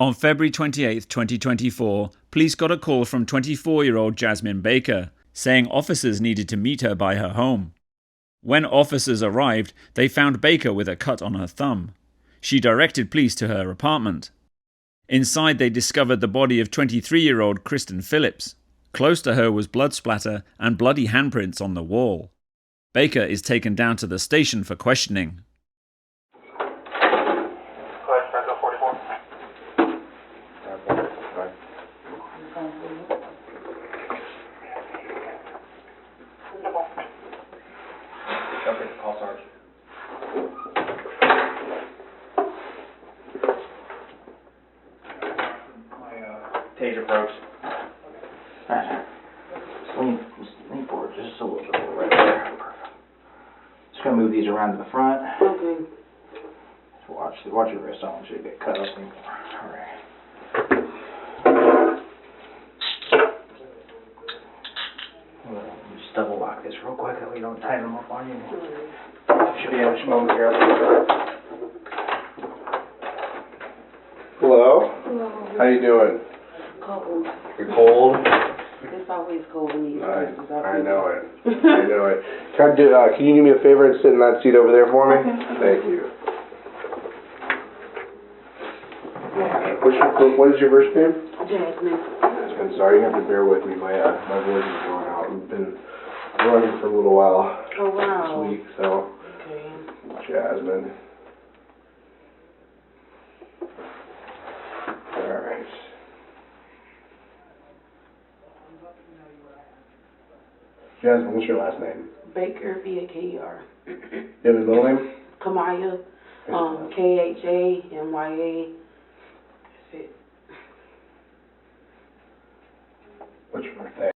On February 28, 2024, police got a call from 24-year-old Jasmine Baker, saying officers needed to meet her by her home. When officers arrived, they found Baker with a cut on her thumb. She directed police to her apartment. Inside, they discovered the body of 23-year-old Kristen Phillips. Close to her was blood splatter and bloody handprints on the wall. Baker is taken down to the station for questioning. Taser approach. Lean forward just a little bit right there. Perfect. Just gonna move these around to the front. Okay. Watch your wrist. I don't want you to get cut up anymore. Alright. Just double lock this real quick, that way you don't tighten them up on you. Should be able to moment here. Hello? Hello. How you doing? Cold. You're cold? It's always cold in these places. I know it. I know it. Can you do me a favor and sit in that seat over there for me? Okay. Thank you. What is your first name? Jasmine. Jasmine, sorry, you have to bear with me. My voice is going out. I've been running for a little while Oh, wow. this week, so. Okay. Jasmine. Alright. Jasmine, what's your last name? Baker, B-A-K-E-R. You have a middle name? Kamaya, K-H-A-M-Y-A. That's it. What's your birthday?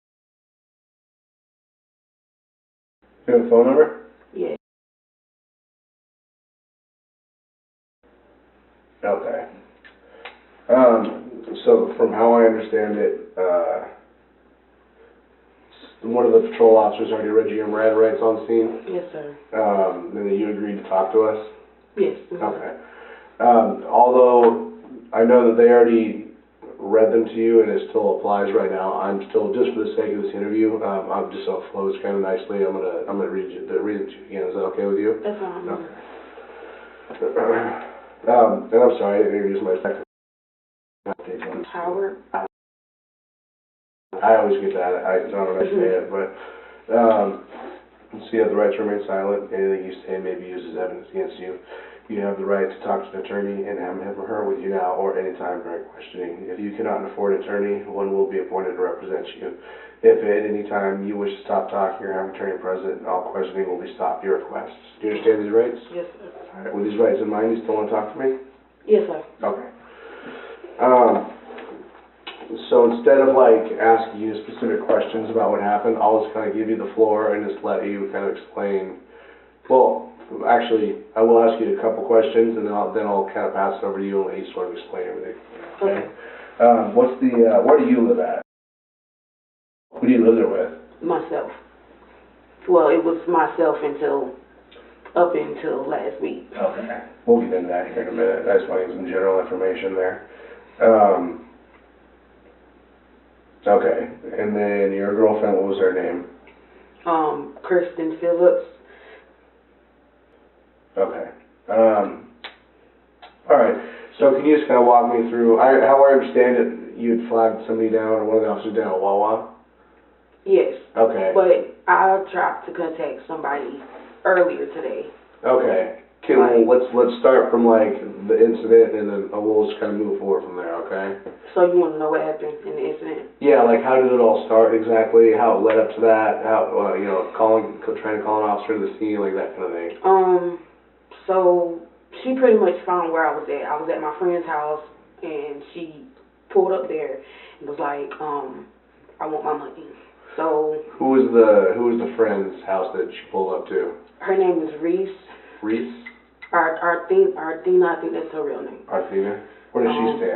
You have a phone number? Yeah. Okay. So from how I understand it, one of the patrol officers already read you your Miranda rights on scene. Yes, sir. And then you agreed to talk to us? Yes. Okay. Although I know that they already read them to you and it still applies right now, I'm still, just for the sake of this interview, I'm just so it flows kind of nicely, I'm gonna read it to you again. Is that okay with you? That's fine. Okay. And I'm sorry, I didn't introduce my second. Howard. I always get that. I don't know how to say it, but so you have the right to remain silent. Anything you say may be used as evidence against you. You have the right to talk to an attorney and have him or her with you now or any time during questioning. If you cannot afford an attorney, one will be appointed to represent you. If at any time you wish to stop talking or have an attorney present, all questioning will be stopped at your request. Do you understand these rights? Yes, sir. All right. With these rights in mind, you still want to talk to me? Yes, sir. Okay. So instead of like asking you specific questions about what happened, I'll just kind of give you the floor and just let you kind of explain. Well, actually, I will ask you a couple questions and then I'll kind of pass it over to you and let you sort of explain everything. Okay. Where do you live at? Who do you live there with? Myself. Well, it was myself up until last week. Okay. We'll get into that here in a minute. I just want to give some general information there. Okay, and then your girlfriend, what was her name? Kristen Phillips. Okay. All right. So can you just kind of walk me through, how I understand it, you had flagged somebody down, or one of the officers down at Wawa? Yes. Okay. But I tried to contact somebody earlier today. Okay. Let's start from like the incident and then we'll just kind of move forward from there, okay? So you want to know what happened in the incident? Yeah, like how did it all start exactly? How it led up to that? How trying to call an officer to the scene, like that kind of thing. So she pretty much found where I was at. I was at my friend's house and she pulled up there and was like, I want my money. So who was the friend's house that she pulled up to? Her name is Reese. Reese? Arthena, I think that's her real name. Arthena? Where does she stay?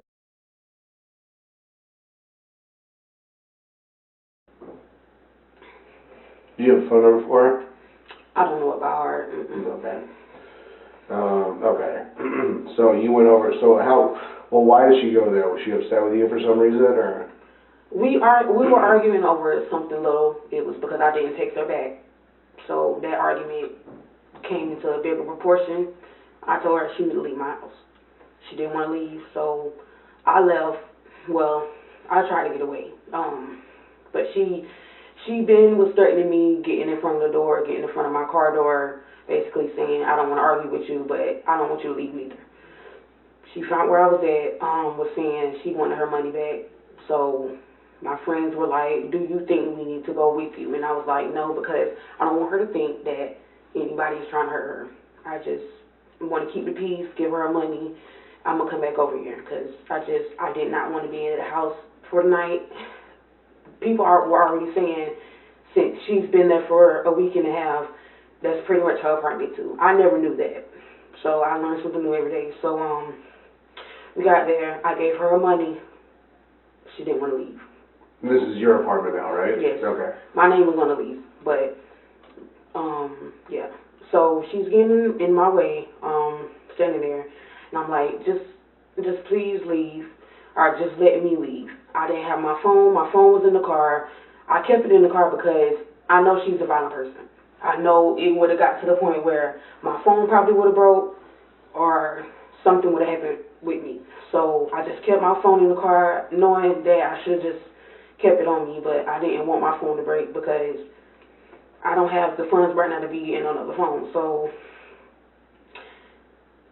Do you have a phone number for her? I don't know about her. Okay. Okay. So you went over, Well, why did she go there? Was she upset with you for some reason, or? We were arguing over something little. It was because I didn't text her back. So that argument came into a bigger proportion. I told her she would leave my house. She didn't want to leave, so I left. Well, I tried to get away. But she was threatening me, getting in front of the door, getting in front of my car door, basically saying, I don't want to argue with you, but I don't want you to leave either. She found where I was at, was saying she wanted her money back. So my friends were like, do you think we need to go with you? And I was like, no, because I don't want her to think that anybody is trying to hurt her. I just want to keep the peace, give her her money. I'm going to come back over here because I did not want to be in the house for the night. People were already saying since she's been there for a week and a half, that's pretty much her apartment too. I never knew that. So I learned something new every day. So we got there. I gave her her money. She didn't want to leave. This is your apartment now, right? Yes. Okay. My name was on the lease, but yeah. So she's getting in my way, standing there, and I'm like, just please leave, or just let me leave. I didn't have my phone. My phone was in the car. I kept it in the car because I know she's a violent person. I know it would have got to the point where my phone probably would have broke or something would have happened with me. So I just kept my phone in the car knowing that I should have just kept it on me, but I didn't want my phone to break because I don't have the funds right now to be getting another phone. So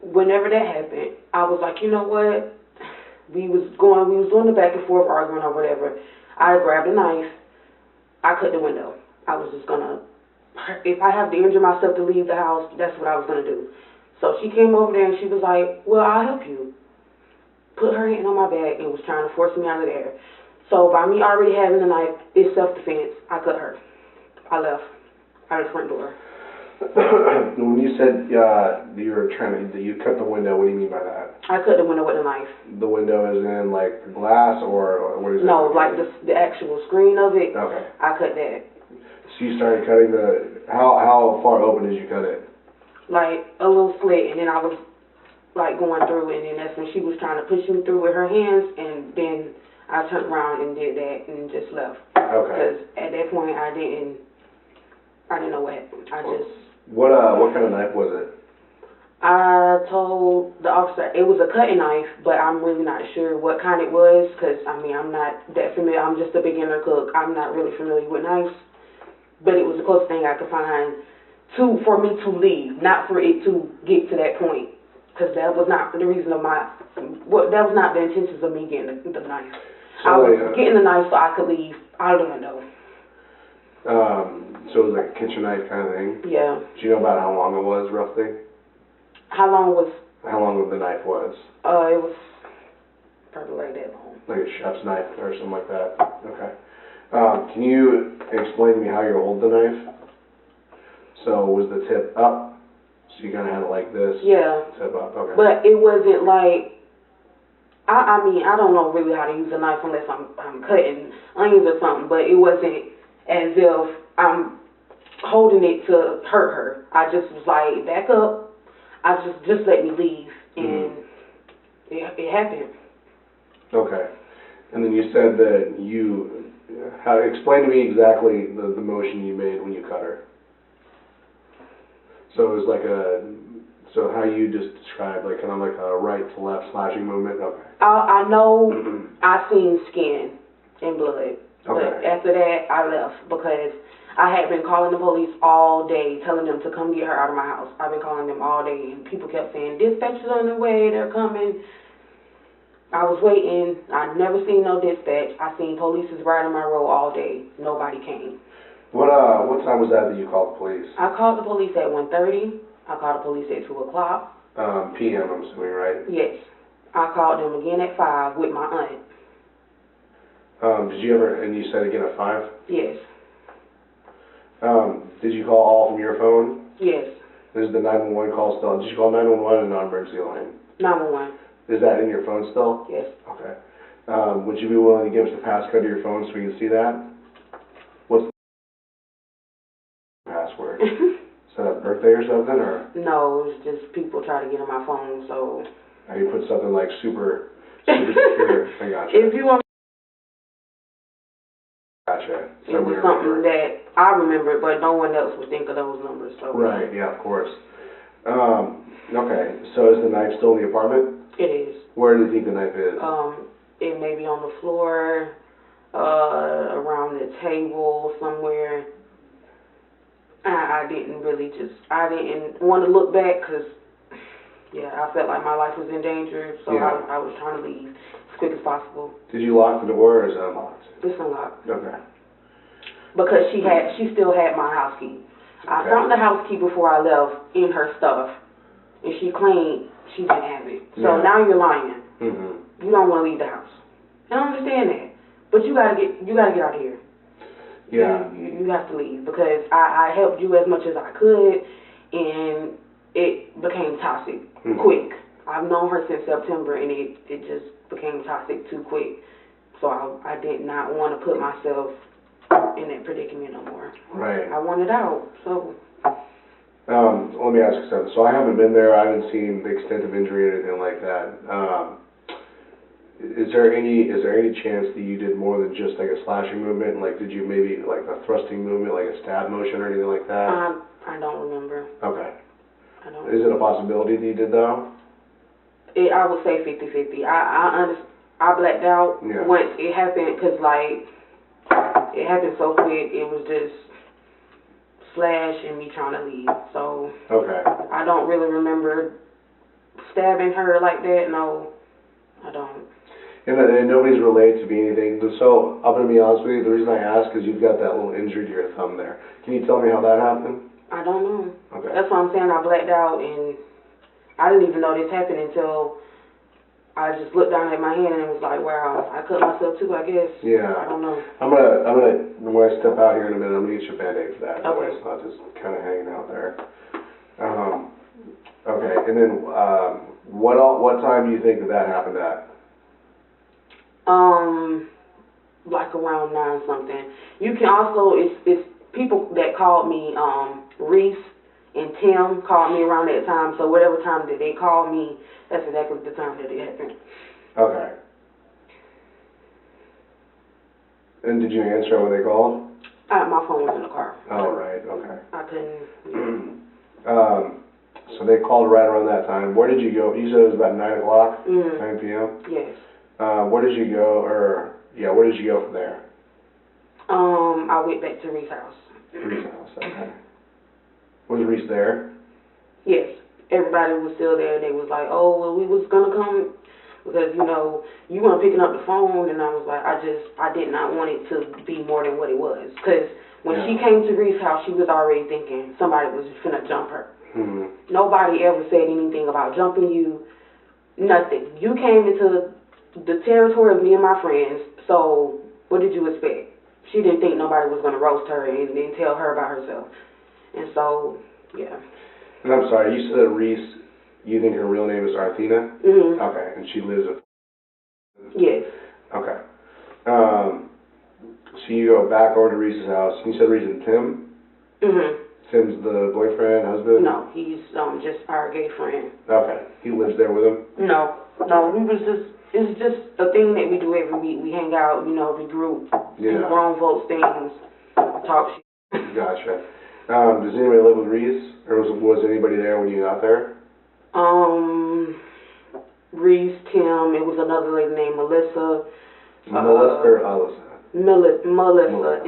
whenever that happened, I was like, you know what? We was doing the back and forth arguing or whatever. I grabbed a knife. I cut the window. I was just gonna, if I have to injure myself to leave the house, that's what I was gonna do. So she came over there and she was like, well, I'll help you. Put her hand on my back and was trying to force me out of there. So by me already having the knife, it's self-defense. I cut her. I left out of the front door. When you said you cut the window, what do you mean by that? I cut the window with a knife. The window is in like the glass, or what is it? No, like the actual screen of it. Okay. I cut that. So you started cutting how far open did you cut it? Like a little slit, and then I was like going through, and then that's when she was trying to push me through with her hands, and then I turned around and did that and just left. Okay. Because at that point I didn't know what happened. What kind of knife was it? I told the officer it was a cutting knife, but I'm really not sure what kind it was because, I mean, I'm not that familiar. I'm just a beginner cook. I'm not really familiar with knives. But it was the closest thing I could find for me to leave, not for it to get to that point. Because that was not the reason of that was not the intentions of me getting the knife. So I was getting the knife so I could leave out of the window. So it was like a kitchen knife kind of thing? Yeah. Do you know about how long it was, roughly? How long the knife was? It was probably like that long. Like a chef's knife or something like that? Okay. Can you explain to me how you hold the knife? So was the tip up? So you kind of had it like this? Yeah. Tip up, okay. But it wasn't like, I mean, I don't know really how to use a knife unless I'm cutting onions or something, but it wasn't as if I'm holding it to hurt her. I just was like, back up. I just let me leave, and it happened. Okay. And then you said that explain to me exactly the motion you made when you cut her. So it was like so how you just described, like kind of like a right to left slashing movement? Okay. I know I seen skin and blood, but Okay. after that I left because I had been calling the police all day, telling them to come get her out of my house. I've been calling them all day, and people kept saying, dispatch is on the way, they're coming. I was waiting. I'd never seen no dispatch. I seen police riding my road all day. Nobody came. What time was that you called the police? I called the police at 1:30. I called the police at 2 o'clock. PM, I'm assuming, right? Yes. I called them again at 5 with my aunt. Did you ever, and you said again at 5? Yes. Did you call all from your phone? Yes. Is the 911 call still? Did you call 911 and non-emergency line? 911. Is that in your phone still? Yes. Okay. Would you be willing to give us the passcode to your phone so we can see that? What's the password? Is that a birthday or something, or? No, it's just people try to get on my phone, so. You put something like super Super secure. I gotcha. If you want, Gotcha. it was something that I remembered, but no one else would think of those numbers. So. Right. Yeah. Of course. Okay. So is the knife still in the apartment? It is. Where do you think the knife is? It may be on the floor, around the table somewhere. I didn't want to look back because, yeah, I felt like my life was in danger, so Yeah. I was trying to leave as quick as possible. Did you lock the door or is it unlocked? It's unlocked. Okay. Because she still had my house key. I found the house key before I left in her stuff, and she claimed she didn't have it. So now you're lying. Mm-hmm. You don't want to leave the house. I don't understand that, but you gotta get out of here. Yeah. You have to leave because I helped you as much as I could, and it became toxic quick. I've known her since September, and it just became toxic too quick. So I did not want to put myself in that predicament no more. Right. I wanted out, so. Let me ask you something. So I haven't been there. I haven't seen the extent of injury or anything like that. Is there any chance that you did more than just like a slashing movement? Like, did you maybe like a thrusting movement, like a stab motion or anything like that? I don't remember. Okay. I don't. Is it a possibility that you did though? I would say 50-50. I blacked out once it happened because like it happened so quick. It was just slash and me trying to leave. So okay. I don't really remember stabbing her like that. No, I don't. And nobody's related to me anything. So I'm gonna be honest with you. The reason I ask is you've got that little injury to your thumb there. Can you tell me how that happened? I don't know. Okay. That's why I'm saying I blacked out, and I didn't even know this happened until I just looked down at my hand and was like, wow, I cut myself too, I guess. Yeah. I don't know. I'm gonna when I step out here in a minute, I'm gonna get you a Band-Aid for that. Okay. It's not just kind of hanging out there. Okay. And then what time do you think that happened at? Like around 9 something. You can also, it's people that called me, Reese and Tim called me around that time, so whatever time that they called me, that's exactly the time that it happened. Okay. And did you answer when they called? My phone was in the car. Oh, right, okay. I couldn't. So they called right around that time. Where did you go? You said it was about 9 o'clock, 9 p.m.? Yes. Where did you go, where did you go from there? I went back to Reese's house. Reese's house, okay. Was Reese there? Yes. Everybody was still there. They was like, oh, well, we was going to come because, you weren't picking up the phone, and I was like, I did not want it to be more than what it was. Because when she came to Reese's house, she was already thinking somebody was finna jump her. Mm-hmm. Nobody ever said anything about jumping you, nothing. You came into the territory of me and my friends, so what did you expect? She didn't think nobody was going to roast her and then tell her about herself. And so, yeah. And I'm sorry, you said Reese, you think her real name is Arthena? Mm-hmm. Okay, and she lives at... Yes. Okay. So you go back over to Reese's house. You said Reese and Tim? Mm-hmm. Tim's the boyfriend, husband? No, he's just our gay friend. Okay. He lives there with him? No, it's just a thing that we do every week. We hang out, regroup, do grown folks things, talk shit. Gotcha. Does anybody live with Reese? Or was anybody there when you got there? Reese, Tim, it was another lady named Melissa. Melissa or Alyssa? Melissa, Mellissa.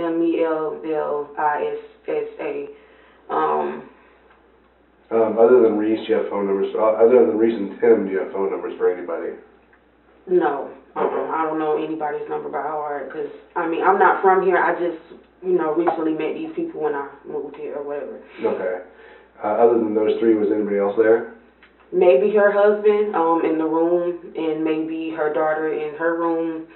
Other than Reese, you have phone numbers. Other than Reese and Tim, do you have phone numbers for anybody? No. I don't know anybody's number by heart because, I'm not from here. I just, recently met these people when I moved here or whatever. Okay. Other than those three, was anybody else there? Maybe her husband in the room, and maybe her daughter in her room.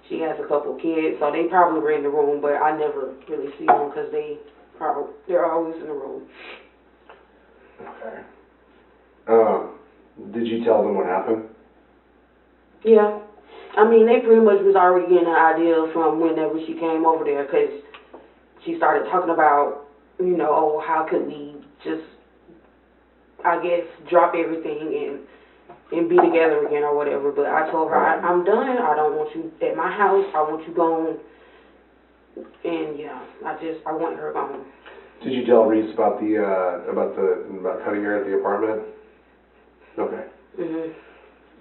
She has a couple kids, so they probably were in the room, but I never really see them because they're always in the room. Okay. Did you tell them what happened? Yeah. They pretty much was already getting an idea from whenever she came over there because she started talking about, how could we just, I guess, drop everything and and be together again or whatever. But I told her, I'm done. I don't want you at my house. I want you gone. And yeah, I want her gone. Did you tell Reese about about cutting her at the apartment? Okay. Mhm.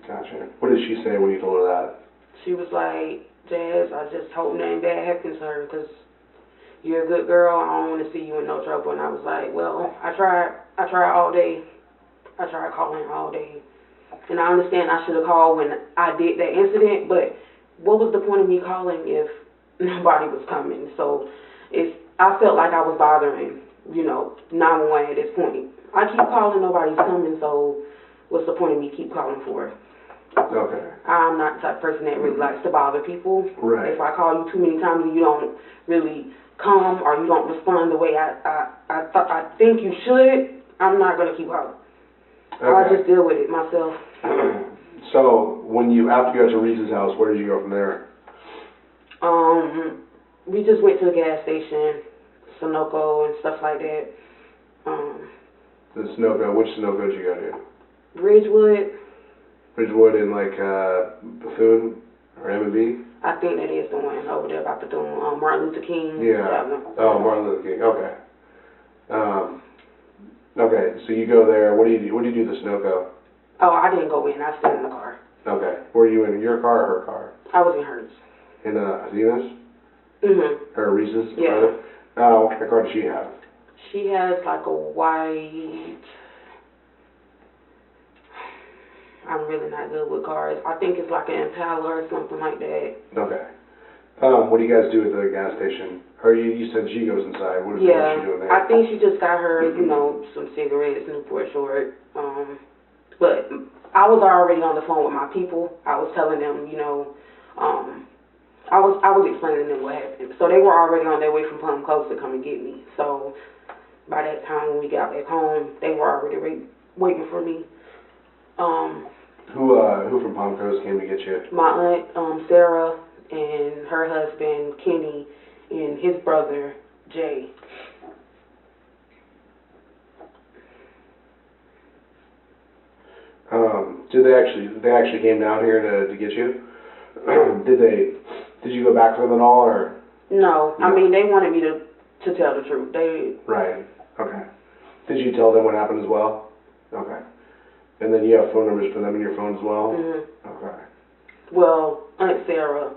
Gotcha. What did she say when you told her that? She was like, Jazz, I just hope nothing bad happens to her, because you're a good girl. I don't want to see you in no trouble. And I was like, well, I tried all day. I tried calling all day. And I understand I should have called when I did that incident, but what was the point of me calling if nobody was coming? So I felt like I was bothering, 911 at this point. I keep calling, nobody's coming, so what's the point of me keep calling for? Okay. I'm not the type of person that really likes to bother people. Right. If I call you too many times and you don't really come or you don't respond the way I think you should, I'm not going to keep calling. Okay. I'll just deal with it myself. So, after you got to Reese's house, where did you go from there? We just went to the gas station, Sunoco and stuff like that. The Sunoco, which Sunoco did you go to? Ridgewood, and Bethune or M&B? I think that is the one over there by Bethune, Martin Luther King. Yeah. Oh, Martin Luther King. Okay. Okay. So you go there. What do you do? What do you do at the Sunoco? Oh, I didn't go in. I stayed in the car. Okay. Were you in your car or her car? I was in hers. In Athena's? Mhm. Or Reese's? Yeah. What kind of car does she have? She has like a white. I'm really not good with cars. I think it's like an Impala or something like that. Okay. What do you guys do at the gas station? Or you said she goes inside. What is she doing there? I think she just got her, some cigarettes, Newport Short. But I was already on the phone with my people. I was telling them, I was explaining to them what happened. So they were already on their way from Plum Coast to come and get me. So by that time when we got back home, they were already waiting for me. Who from Palm Coast came to get you? My aunt, Sarah, and her husband, Kenny, and his brother, Jay. They actually came down here to get you? Did you go back for them at all, or? No. I mean, they wanted me to tell the truth. Right, okay. Did you tell them what happened as well? Okay. And then you have phone numbers for them in your phone as well? Mm-hmm. Okay. Well, Aunt Sarah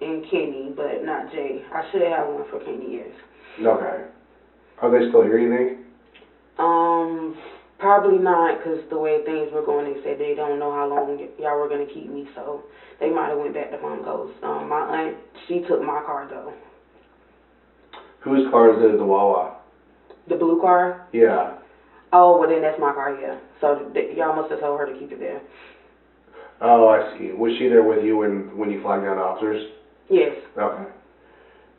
and Kenny, but not Jay. I should have one for Kenny, yes. Okay. Are they still here, you think? Probably not, because the way things were going, they said they don't know how long y'all were going to keep me, so they might have went back to Palm Coast. My aunt, she took my car, though. Whose car is it at the Wawa? The blue car? Yeah. Oh, well, then that's my car, yeah. So y'all must have told her to keep it there. Oh, I see. Was she there with you when you flagged down officers? Yes. Okay.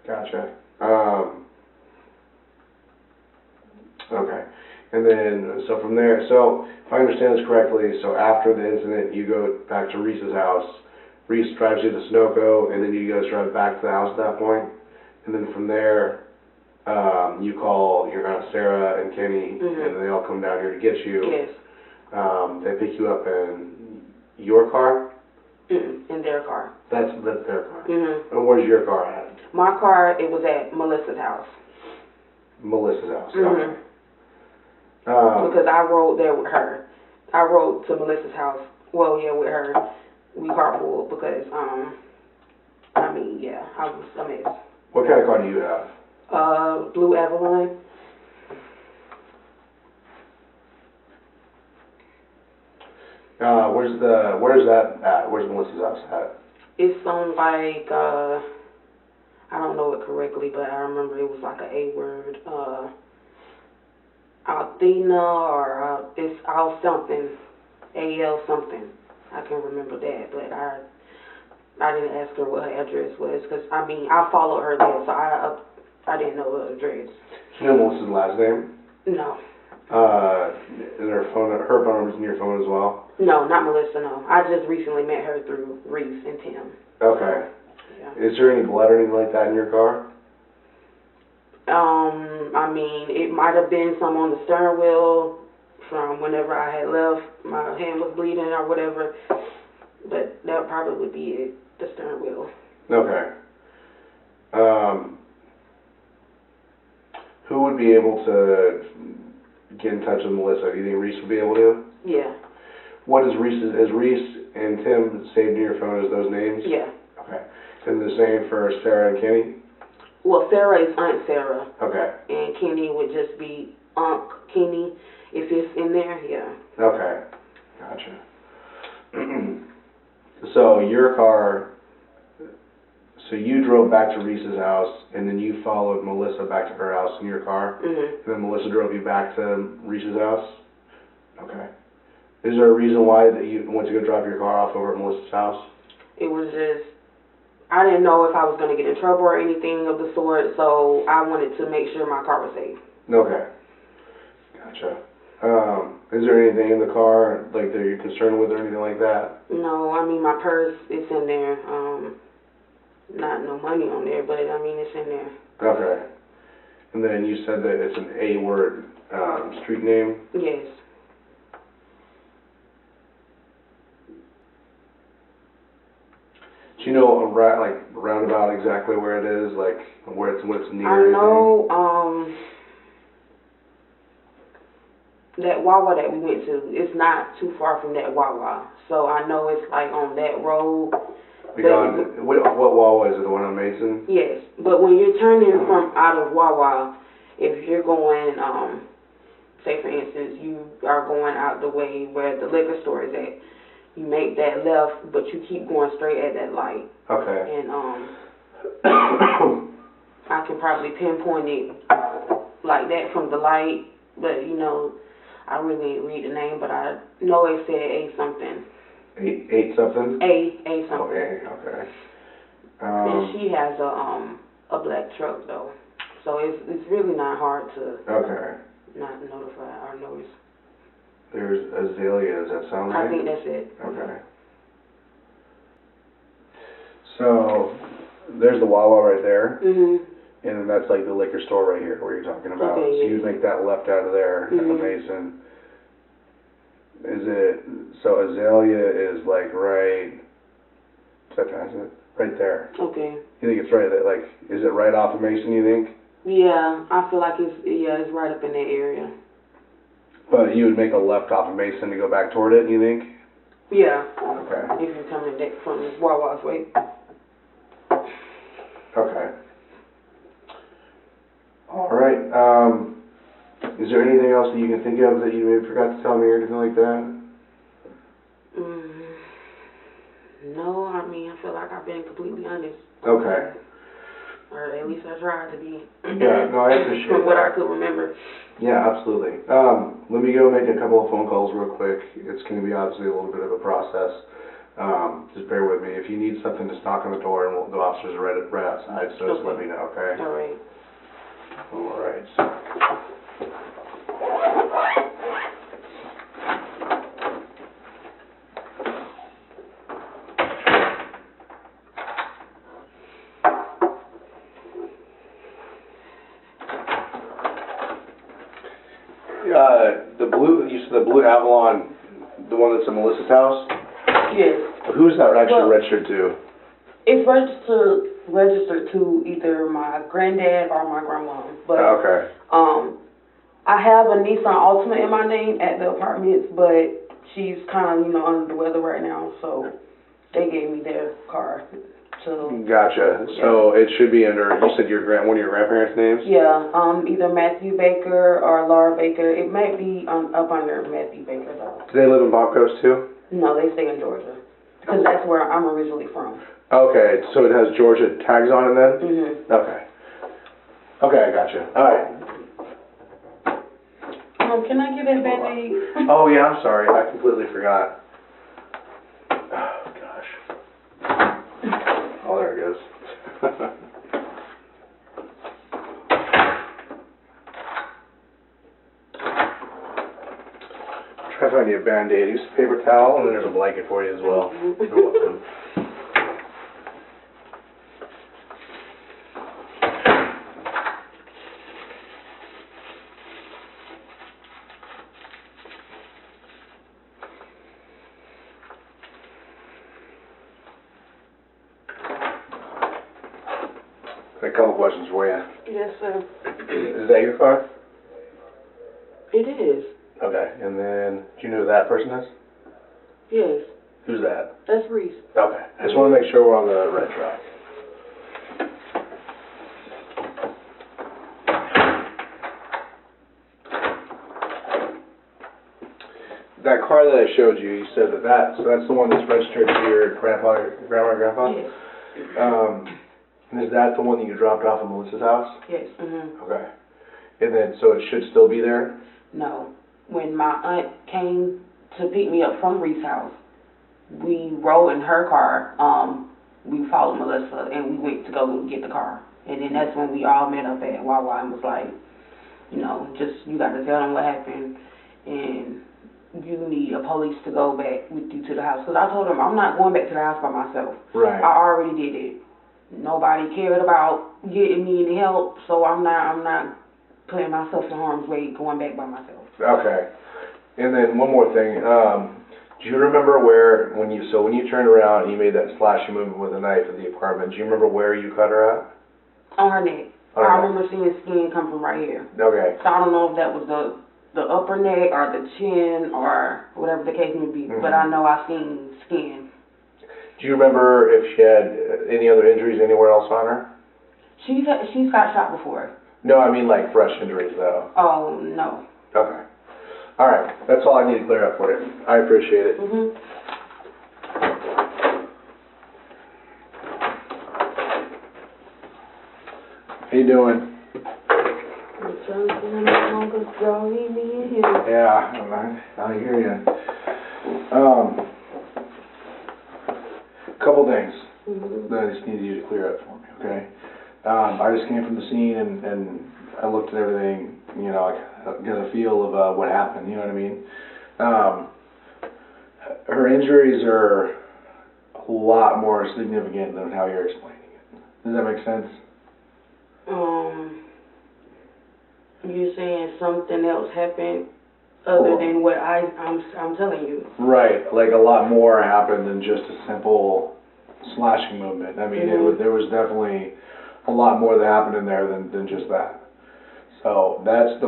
Gotcha. Okay. And then, so from there, so if I understand this correctly, so after the incident, you go back to Reese's house. Reese drives you to Sunoco, and then you guys drive back to the house at that point. And then from there, you call your Aunt Sarah and Kenny, Mm-hmm. and they all come down here to get you. Yes. They pick you up in your car? In their car. That's their car. Mm-hmm. And where's your car at? My car, it was at Melissa's house. Melissa's house. Mm-hmm. Okay. Because I rode there with her. I rode to Melissa's house. Well, yeah, with her. We carpooled because, I was a mess. What kind of car do you have? Blue Avalon. Where's that at? Where's Melissa's house at? It's on like, I don't know it correctly, but I remember it was like an A word. Althena or it's Al something, AL something. I can remember that, but I didn't ask her what her address was because I followed her there, so I didn't know her address. Do you know Melissa's last name? No. Is her phone number's in your phone as well? No, not Melissa. No, I just recently met her through Reese and Tim. Okay. Yeah. Is there any blood or anything like that in your car? It might have been some on the steering wheel from whenever I had left. My hand was bleeding or whatever. But that probably would be it, the steering wheel. Okay. Who would be able to get in touch with Melissa? Do you think Reese would be able to? Yeah. What is Reese and Tim saved in your phone as those names? Yeah. Okay. And the same for Sarah and Kenny? Well, Sarah is Aunt Sarah. Okay. And Kenny would just be Unc Kenny if it's in there, yeah. Okay. Gotcha. So your car, so you drove back to Reese's house, and then you followed Melissa back to her house in your car, Mhm. and then Melissa drove you back to Reese's house? Okay. Is there a reason why that you went to go drop your car off over at Melissa's house? It was just, I didn't know if I was going to get in trouble or anything of the sort, so I wanted to make sure my car was safe. Okay. Gotcha. Is there anything in the car, like, that you're concerned with or anything like that? No, I mean, my purse is in there. Not no money on there, but I mean, it's in there. Okay. And then you said that it's an A-word street name? Yes. Do you know roundabout exactly where it is, like where it's near? I know that Wawa that we went to, it's not too far from that Wawa. So I know it's like on that road. What Wawa is it? The one on Mason? Yes, but when you're turning from out of Wawa, if you're going, say for instance, you are going out the way where the liquor store is at, you make that left, but you keep going straight at that light. Okay. And I can probably pinpoint it like that from the light, but you know, I really didn't read the name, but I know it said A something. Eight something? A something. Okay. And she has a black truck though, so it's really not hard to not notify or notice. There's Azalea, does that sound right? I think that's it. Okay. So, there's the Wawa right there. Mhm. And then that's like the liquor store right here, where you're talking about. Okay, so yeah. you'd make that left out of there at the Mason. So Azalea is like right, right there. Okay. You think it's right there, like, is it right off of Mason, you think? Yeah, I feel like it's right up in that area. But you would make a left off of Mason to go back toward it, you think? Yeah. Okay. If you're coming back from Wawa's way. Okay. All right. Is there anything else that you can think of that you maybe forgot to tell me or anything like that? No, I mean, I feel like I've been completely honest. Okay. Or at least I tried to be. Yeah, no, I appreciate from what that. I could remember. Yeah, absolutely. Let me go make a couple of phone calls real quick. It's going to be obviously a little bit of a process. Just bear with me. If you need something, just knock on the door, and the officers are right outside, so just let me know, okay? All right. All right. You said the blue Avalon, the one that's in Melissa's house? Yes. Who's that actually registered to? It's registered to either my granddad or my grandma. But okay. I have a Nissan Altima in my name at the apartments, but she's kind of, under the weather right now, so they gave me their car. Gotcha. Yeah. So it should be under, you said one of your grandparents' names? Yeah, either Matthew Baker or Laura Baker. It might be up under Matthew Baker, though. Do they live in Palm Coast, too? No, they stay in Georgia, because that's where I'm originally from. Okay, so it has Georgia tags on it then? Mm-hmm. Okay. Okay, I gotcha. All right. Can I get that Band-Aid? Oh, yeah, I'm sorry. I completely forgot. Oh, gosh. Oh, there it goes. Try to find you a Band-Aid. Use a paper towel, and then there's a blanket for you as well. You're welcome. A couple questions for you. Yes, sir. Is that your car? It is. Okay, and then, do you know who that person is? Yes. Who's that? That's Reese. Okay, I just want to make sure we're on the right track. That car that I showed you, you said so that's the one that's registered to your grandma and grandpa? Yes. And is that the one that you dropped off at Melissa's house? Yes. Mhm. Okay. And then, so it should still be there? No. When my aunt came to pick me up from Reese's house, we rode in her car. We followed Melissa and we went to go get the car. And then that's when we all met up at Wawa and was like, you know, just you got to tell them what happened and you need a police to go back with you to the house. Because I told them I'm not going back to the house by myself. Right. I already did it. Nobody cared about getting me any help, so I'm not putting myself in harm's way going back by myself. Okay. And then one more thing. Do you remember when you turned around and you made that slashing movement with a knife at the apartment, do you remember where you cut her at? On her neck. On her I neck. remember seeing skin come from right here. Okay. So I don't know if that was the upper neck or the chin or whatever the case may be, but I know I seen skin. Do you remember if she had any other injuries anywhere else on her? She's got shot before. No, I mean like fresh injuries though. Oh, no. Okay. All right. That's all I need to clear up for you. I appreciate it. Mhm. How you doing? Yeah, I hear you. Couple things that I just need you to clear up for me, okay? I just came from the scene and I looked at everything, you know, I got a feel of what happened, you know what I mean? Her injuries are a lot more significant than how you're explaining it. Does that make sense? You're saying something else happened other than what I'm telling you. Right, like a lot more happened than just a simple slashing movement. I mean, there was definitely a lot more that happened in there than just that. So that's the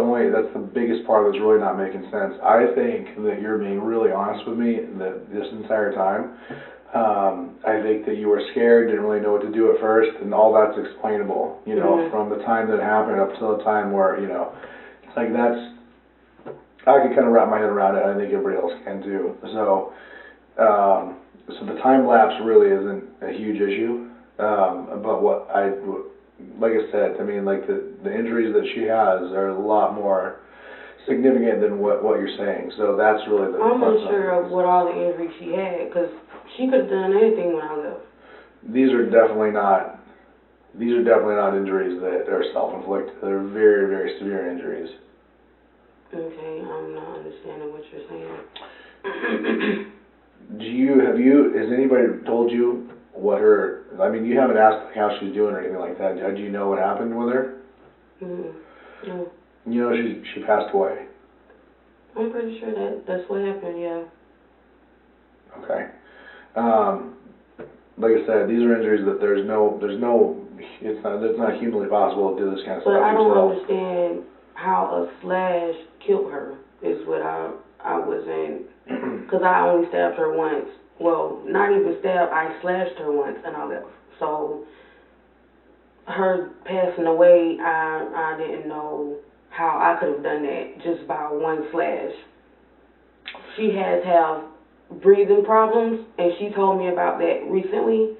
biggest part that's really not making sense. I think that you're being really honest with me this entire time. I think that you were scared, didn't really know what to do at first, and all that's explainable, you know, from the time that it happened up till the time where, you know, it's like I can kind of wrap my head around it. I think everybody else can too. So the time lapse really isn't a huge issue. But like I said, I mean, like the injuries that she has are a lot more significant than what you're saying. So that's really the. I'm unsure of what all the injuries she had, because she could have done anything when I left. These are definitely not injuries that are self-inflicted. They're very, very severe injuries. Okay, I'm not understanding what you're saying. Has anybody told you what I mean, you haven't asked how she's doing or anything like that. Do you know what happened with her? No. You know she passed away. I'm pretty sure that's what happened, yeah. Okay. Like I said, these are injuries that it's not humanly possible to do this kind of stuff But I don't yourself. understand how a slash killed her, is what I wasn't, because I only stabbed her once. Well, not even stabbed, I slashed her once and I left. So, her passing away, I didn't know how I could have done that just by one slash. She has breathing problems, and she told me about that recently,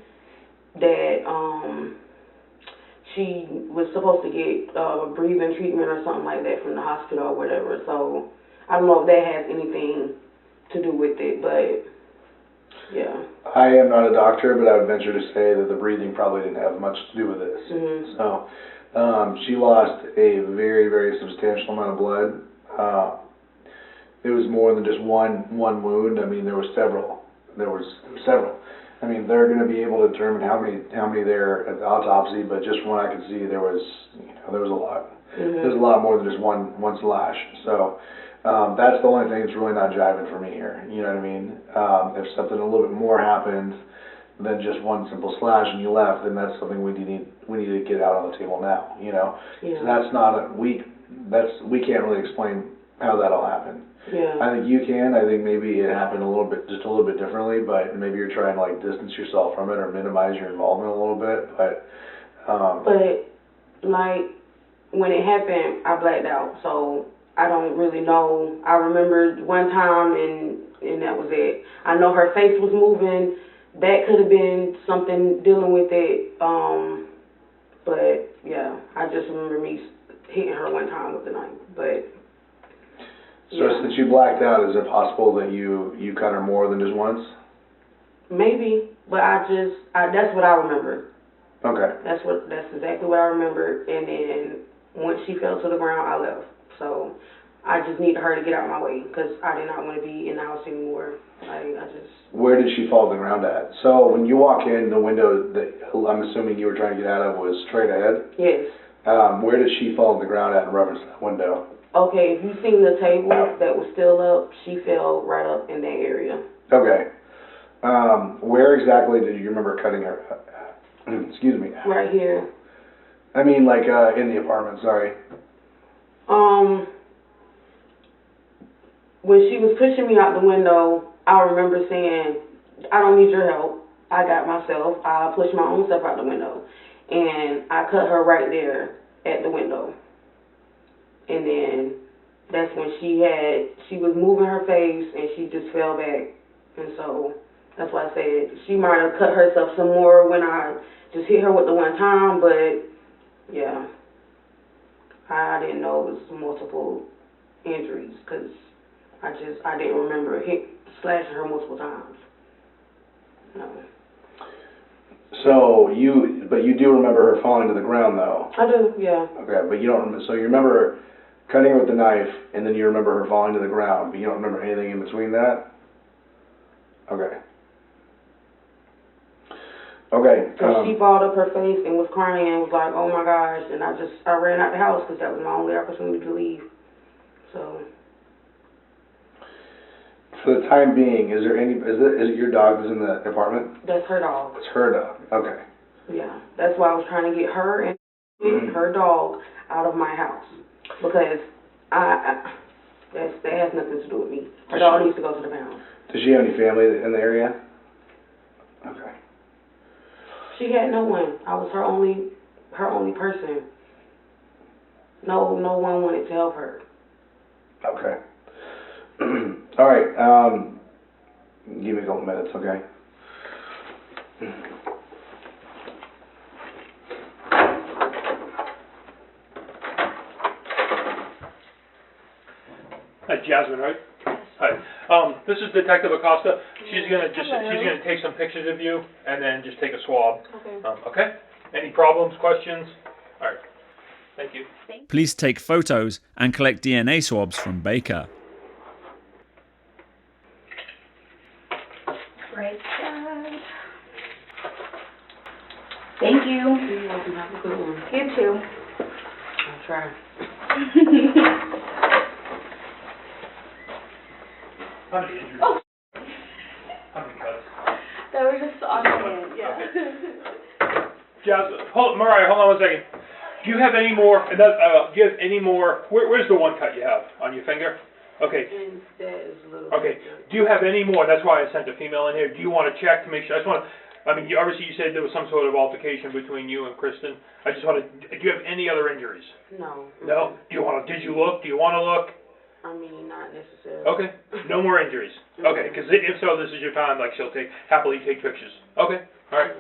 that she was supposed to get breathing treatment or something like that from the hospital or whatever. So I don't know if that has anything to do with it, but yeah. I am not a doctor, but I would venture to say that the breathing probably didn't have much to do with this. So she lost a very, very substantial amount of blood. It was more than just one wound. I mean, there were several. I mean, they're going to be able to determine how many there at the autopsy, but just from what I could see, there was a lot. There's a lot more than just one slash. So that's the only thing that's really not jiving for me here. You know what I mean? If something a little bit more happened, than just one simple slash and you left, then that's something we need to get out on the table now, you know? Yeah. So that's not we can't really explain how that all happened. Yeah. I think you can. I think maybe it happened just a little bit differently, but maybe you're trying to like distance yourself from it or minimize your involvement a little bit. But like when it happened, I blacked out, so I don't really know. I remember one time, and that was it. I know her face was moving. That could have been something dealing with it. But yeah, I just remember me hitting her one time with the knife. But so yeah. since you blacked out, is it possible that you cut her more than just once? Maybe, but that's what I remember. Okay. That's exactly what I remember. And then once she fell to the ground, I left. So I just needed her to get out of my way because I did not want to be in the house anymore. Where did she fall to the ground at? So when you walk in, the window that I'm assuming you were trying to get out of was straight ahead? Yes. Where did she fall to the ground at in reference to that window? Okay, if you seen the table that was still up, she fell right up in that area. Okay. Where exactly did you remember cutting her? Excuse me. Right here. I mean, like in the apartment. Sorry. When she was pushing me out the window, I remember saying, "I don't need your help. I got myself. I'll push my own stuff out the window." And I cut her right there at the window. And then that's when she was moving her face and she just fell back. And so that's why I said she might have cut herself some more when I just hit her with the one time, but yeah, I didn't know it was multiple injuries because I didn't remember slashing her multiple times. No. So you do remember her falling to the ground though? I do, yeah. Okay, but you don't remember, so you remember cutting her with the knife and then you remember her falling to the ground, but you don't remember anything in between that? Okay. Okay. She balled up her face and was crying and was like, "Oh my gosh," and I ran out the house because that was my only opportunity to leave. So. For the time being, is it your dog that's in the apartment? That's her dog. It's her dog. Okay. Yeah, that's why I was trying to get her and her dog out of my house because that has nothing to do with me. Her dog needs to go to the pound. Does she have any family in the area? Okay. She had no one. I was her only person. No one wanted to help her. Okay. All right. Give me a couple minutes, okay? Hi, Jasmine, right? Hi. This is Detective Acosta. She's gonna take some pictures of you and then just take a swab. Okay. Okay? Any problems, questions? All right. Thank you. Please take photos and collect DNA swabs from Baker. Right side. Thank you. You're welcome. Have a good one. You too. I'll try. How many injuries? Oh. How many cuts? That was just on the hand, yeah. Okay. Jasmine, Mariah, hold on one second. Do you have any more? Do you have any more? Where's the one cut you have on your finger? Okay. And that is a little. Okay. Do you have any more? That's why I sent a female in here. Do you want to check to make sure? Obviously you said there was some sort of altercation between you and Kristen. Do you have any other injuries? No. No? Did you look? Do you want to look? I mean, not necessarily. Okay. No more injuries. Okay. Because if so, this is your time. Like, she'll happily take pictures. Okay. All right.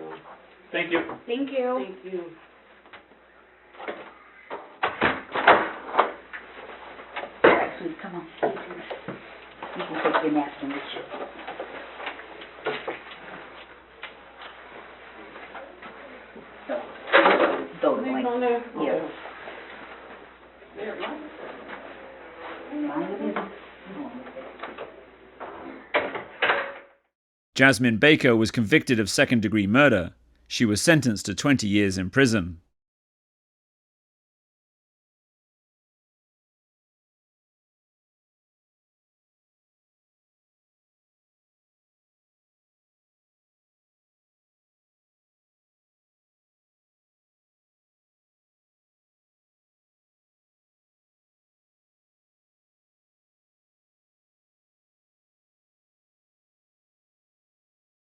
Thank you. Thank you. Thank you. All right, sweet, come on. You can take your napkin with you. So, Leave it on there? yeah. Okay. Mind your business. Jasmine Baker was convicted of second-degree murder. She was sentenced to 20 years in prison.